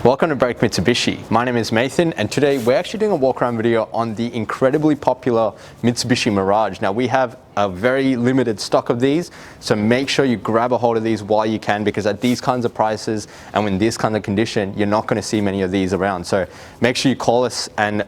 Welcome to Break Mitsubishi. My name is Nathan, and today we're actually doing a walk around video on the incredibly popular Mitsubishi Mirage. Now we have a very limited stock of these, so make sure you grab a hold of these while you can, because at these kinds of prices and in this kind of condition, you're not going to see many of these around. So make sure you call us and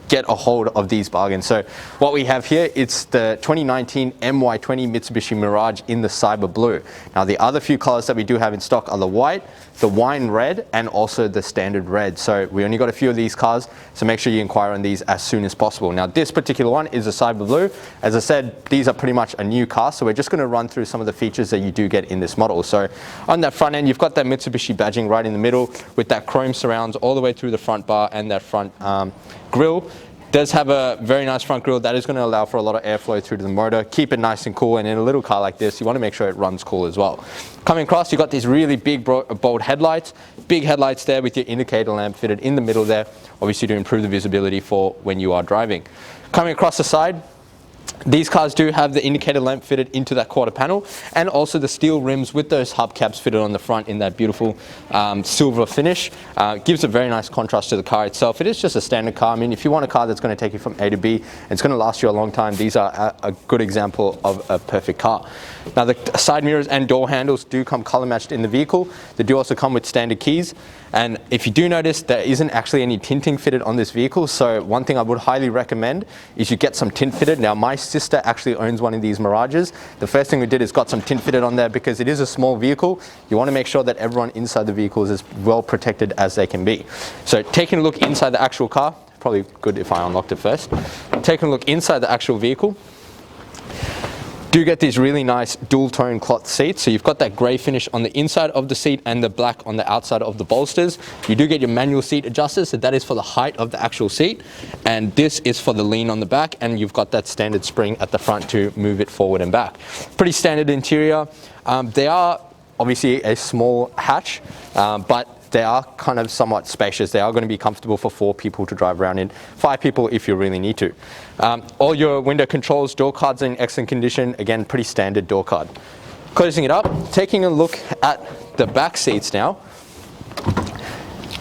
get a hold of these bargains. So what we have here, it's the 2019 MY20 Mitsubishi Mirage in the Cyber Blue. Now the other few colors that we do have in stock are the white, the wine red, and also the standard red. So we only got a few of these cars, so make sure you inquire on these as soon as possible. Now this particular one is a Cyber Blue. As I said, these are pretty much a new car, so we're just going to run through some of the features that you do get in this model. So on that front end, you've got that Mitsubishi badging right in the middle with that chrome surrounds all the way through the front bar and that front grille. Does have a very nice front grille that is going to allow for a lot of airflow through to the motor, keep it nice and cool, and in a little car like this you want to make sure it runs cool as well. Coming across, you've got these really big bold headlights, big headlights there with your indicator lamp fitted in the middle there, obviously to improve the visibility for when you are driving. Coming across the side, these cars do have the indicator lamp fitted into that quarter panel, and also the steel rims with those hubcaps fitted on the front in that beautiful silver finish. Gives a very nice contrast to the car itself. It is just a standard car. I mean, if you want a car that's going to take you from A to B, and it's going to last you a long time, these are a good example of a perfect car. Now the side mirrors and door handles do come color matched in the vehicle. They do also come with standard keys. And if you do notice, there isn't actually any tinting fitted on this vehicle. So one thing I would highly recommend is you get some tint fitted. Now my sister actually owns one of these Mirages. The first thing we did is got some tint fitted on there because it is a small vehicle. You want to make sure that everyone inside the vehicle is as well protected as they can be. So taking a look inside the actual car, probably good if I unlocked it first. Taking a look inside the actual vehicle, do get these really nice dual tone cloth seats. So you've got that grey finish on the inside of the seat and the black on the outside of the bolsters. You do get your manual seat adjusters, so that is for the height of the actual seat, and this is for the lean on the back, and you've got that standard spring at the front to move it forward and back. Pretty standard interior. They are obviously a small hatch, but they are kind of somewhat spacious. They are going to be comfortable for 4 people to drive around in, 5 people if you really need to. All your window controls, door cards are in excellent condition. Again, pretty standard door card. Closing it up, taking a look at the back seats now.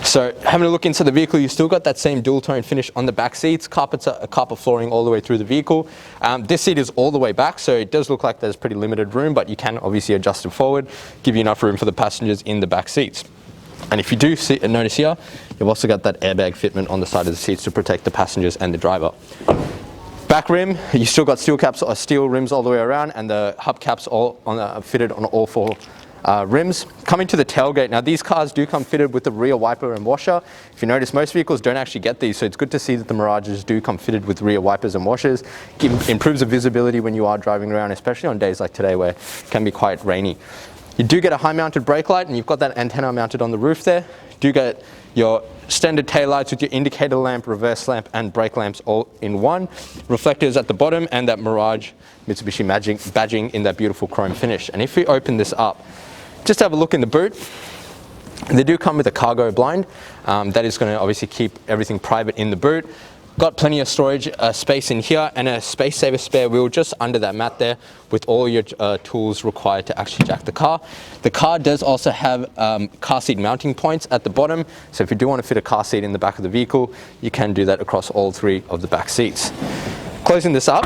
So having a look into the vehicle, you've still got that same dual tone finish on the back seats. Carpet flooring all the way through the vehicle. This seat is all the way back, so it does look like there's pretty limited room, but you can obviously adjust it forward, give you enough room for the passengers in the back seats. And if you do notice here, you've also got that airbag fitment on the side of the seats to protect the passengers and the driver. Back rim, you still got steel rims all the way around, and the hubcaps all fitted on all 4 rims. Coming to the tailgate, now these cars do come fitted with the rear wiper and washer. If you notice, most vehicles don't actually get these, so it's good to see that the Mirages do come fitted with rear wipers and washers. Improves the visibility when you are driving around, especially on days like today where it can be quite rainy. You do get a high mounted brake light, and you've got that antenna mounted on the roof there. You do get your standard tail lights with your indicator lamp, reverse lamp, and brake lamps all in one. Reflectors at the bottom, and that Mirage Mitsubishi badging in that beautiful chrome finish. And if we open this up, just have a look in the boot. They do come with a cargo blind. That is going to obviously keep everything private in the boot. Got plenty of storage space in here, and a space saver spare wheel just under that mat there with all your tools required to actually jack the car. The car does also have car seat mounting points at the bottom, so if you do want to fit a car seat in the back of the vehicle, you can do that across all 3 of the back seats. Closing this up,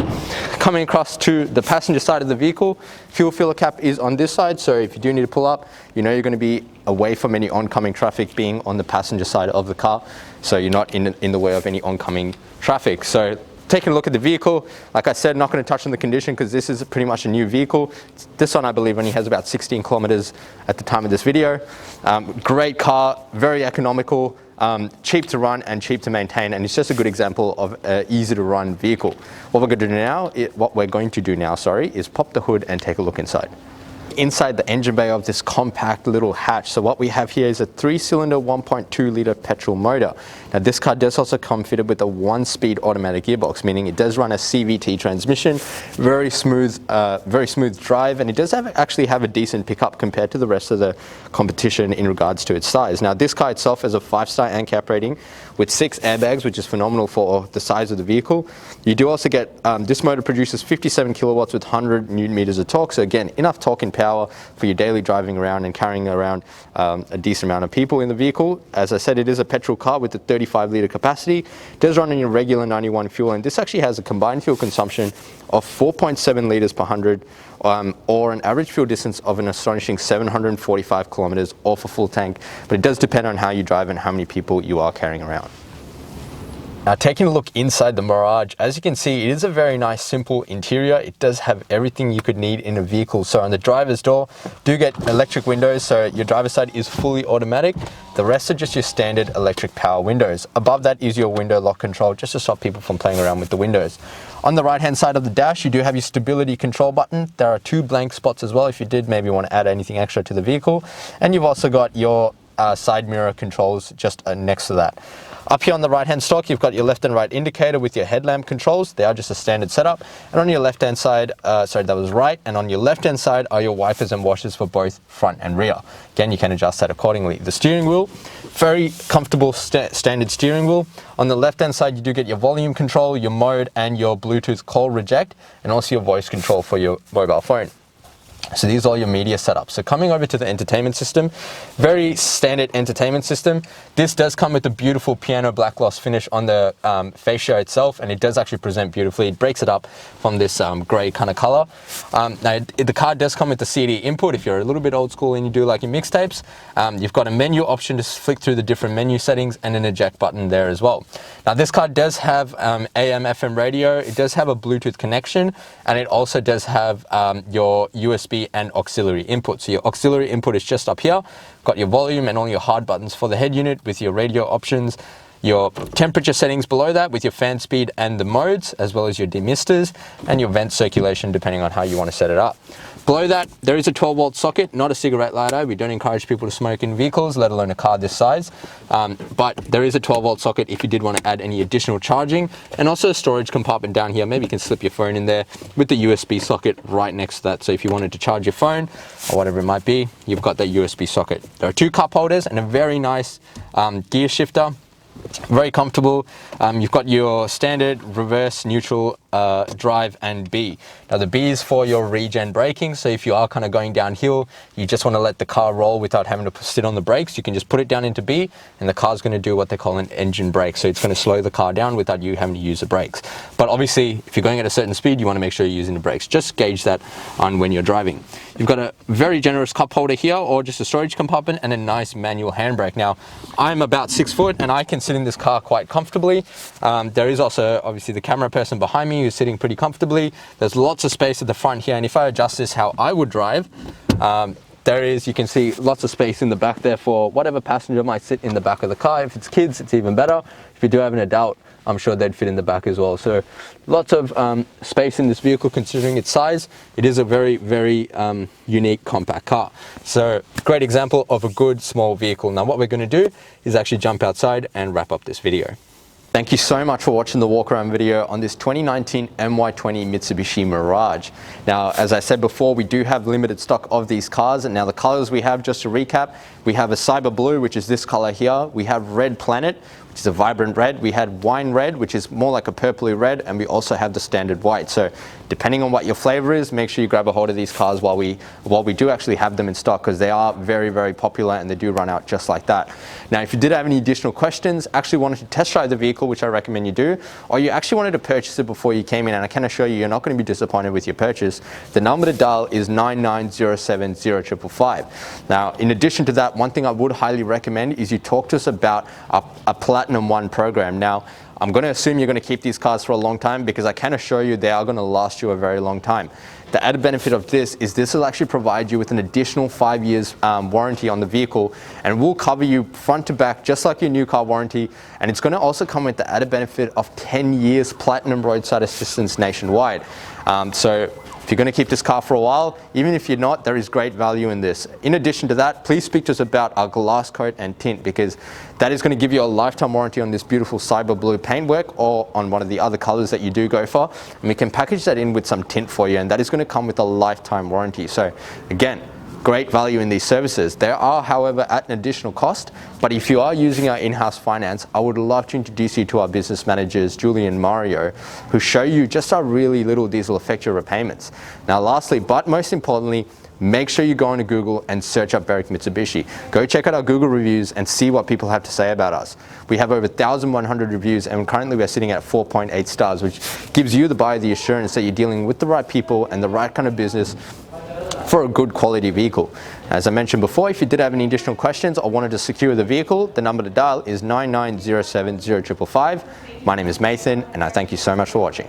coming across to the passenger side of the vehicle, fuel filler cap is on this side, so if you do need to pull up, you know you're going to be away from any oncoming traffic being on the passenger side of the car, so you're not in the way of any oncoming traffic. So taking a look at the vehicle, like I said, not going to touch on the condition because this is pretty much a new vehicle. This one I believe only has about 16 kilometers at the time of this video. Great car, very economical, cheap to run and cheap to maintain, and it's just a good example of an easy to run vehicle. What we're going to do now, is pop the hood and take a look inside. Inside the engine bay of this compact little hatch, so what we have here is a 3-cylinder 1.2 litre petrol motor. Now this car does also come fitted with a 1-speed automatic gearbox, meaning it does run a CVT transmission, very smooth drive, and it does actually have a decent pickup compared to the rest of the competition in regards to its size. Now this car itself has a 5-star ANCAP rating with 6 airbags, which is phenomenal for the size of the vehicle. You do also get, this motor produces 57 kilowatts with 100 newton meters of torque, so again, enough torque and power power for your daily driving around and carrying around a decent amount of people in the vehicle. As I said, it is a petrol car with a 35-litre capacity. It does run on your regular 91 fuel, and this actually has a combined fuel consumption of 4.7 litres per 100, or an average fuel distance of an astonishing 745 kilometres off a full tank, but it does depend on how you drive and how many people you are carrying around. Now, taking a look inside the Mirage, as you can see, it is a very nice, simple interior. It does have everything you could need in a vehicle. So on the driver's door, do get electric windows, so your driver's side is fully automatic. The rest are just your standard electric power windows. Above that is your window lock control, just to stop people from playing around with the windows. On the right-hand side of the dash, you do have your stability control button. There are 2 blank spots as well if you did maybe want to add anything extra to the vehicle. And you've also got your side mirror controls just next to that. Up here on the right hand stalk, you've got your left and right indicator with your headlamp controls. They are just a standard setup. And on your left hand side, sorry, that was right. And on your left hand side are your wipers and washers for both front and rear. Again, you can adjust that accordingly. The steering wheel, very comfortable standard steering wheel. On the left hand side, you do get your volume control, your mode, and your Bluetooth call reject, and also your voice control for your mobile phone. So these are all your media setups. So coming over to the entertainment system, very standard entertainment system. This does come with a beautiful piano black gloss finish on the fascia itself, and it does actually present beautifully. It breaks it up from this grey kind of color. Now, the car does come with the CD input if you're a little bit old school and you do like your mixtapes. You've got a menu option to flick through the different menu settings and an eject button there as well. Now, this car does have AM, FM radio. It does have a Bluetooth connection, and it also does have your USB and auxiliary input. So your auxiliary input is just up here. Got your volume and all your hard buttons for the head unit with your radio options, your temperature settings below that with your fan speed and the modes, as well as your demisters and your vent circulation depending on how you want to set it up. Below that, there is a 12-volt socket, not a cigarette lighter. We don't encourage people to smoke in vehicles, let alone a car this size. But there is a 12-volt socket if you did want to add any additional charging, and also a storage compartment down here. Maybe you can slip your phone in there with the USB socket right next to that. So if you wanted to charge your phone or whatever it might be, you've got that USB socket. There are 2 cup holders and a very nice gear shifter. Very comfortable. You've got your standard reverse, neutral, drive and B. Now the B is for your regen braking, so if you are kind of going downhill, you just want to let the car roll without having to sit on the brakes, you can just put it down into B and the car's going to do what they call an engine brake, so it's going to slow the car down without you having to use the brakes. But obviously if you're going at a certain speed, you want to make sure you're using the brakes. Just gauge that on when you're driving. You've got a very generous cup holder here, or just a storage compartment, and a nice manual handbrake. Now I'm about 6 foot and I can sit in this car quite comfortably. There is also obviously the camera person behind me who's sitting pretty comfortably. There's lots of space at the front here, and if I adjust this how I would drive, there is, you can see lots of space in the back there for whatever passenger might sit in the back of the car. If it's kids, it's even better. If you do have an adult, I'm sure they'd fit in the back as well. So lots of space in this vehicle considering its size. It is a very, very unique compact car. So great example of a good small vehicle. Now what we're going to do is actually jump outside and wrap up this video. Thank you so much for watching the walk around video on this 2019 MY20 Mitsubishi Mirage. Now, as I said before, we do have limited stock of these cars, and now the colors we have, just to recap, we have a cyber blue, which is this color here. We have red planet, which is a vibrant red. We had wine red, which is more like a purpley red, and we also have the standard white. So depending on what your flavor is, make sure you grab a hold of these cars while we do actually have them in stock, because they are very, very popular and they do run out just like that. Now, if you did have any additional questions, actually wanted to test drive the vehicle, which I recommend you do, or you actually wanted to purchase it before you came in, and I can assure you, you're not going to be disappointed with your purchase, the number to dial is 99070555. Now, in addition to that, one thing I would highly recommend is you talk to us about a Platinum One program. Now, I'm going to assume you're going to keep these cars for a long time, because I can assure you they are going to last you a very long time. The added benefit of this is this will actually provide you with an additional 5 years warranty on the vehicle, and will cover you front to back just like your new car warranty, and it's going to also come with the added benefit of 10 years Platinum roadside assistance nationwide. So if you're going to keep this car for a while, even if you're not, there is great value in this. In addition to that, please speak to us about our glass coat and tint, because that is going to give you a lifetime warranty on this beautiful cyber blue paintwork, or on one of the other colors that you do go for, and we can package that in with some tint for you, and that is going to come with a lifetime warranty. So again, great value in these services. They are, however, at an additional cost, but if you are using our in-house finance, I would love to introduce you to our business managers, Julie and Mario, who show you just how really little these will affect your repayments. Now lastly, but most importantly, make sure you go into Google and search up Berwick Mitsubishi. Go check out our Google reviews and see what people have to say about us. We have over 1,100 reviews, and currently we're sitting at 4.8 stars, which gives you, the buyer, the assurance that you're dealing with the right people and the right kind of business for a good quality vehicle. As I mentioned before, if you did have any additional questions or wanted to secure the vehicle, the number to dial is 99070555. My name is Nathan, and I thank you so much for watching.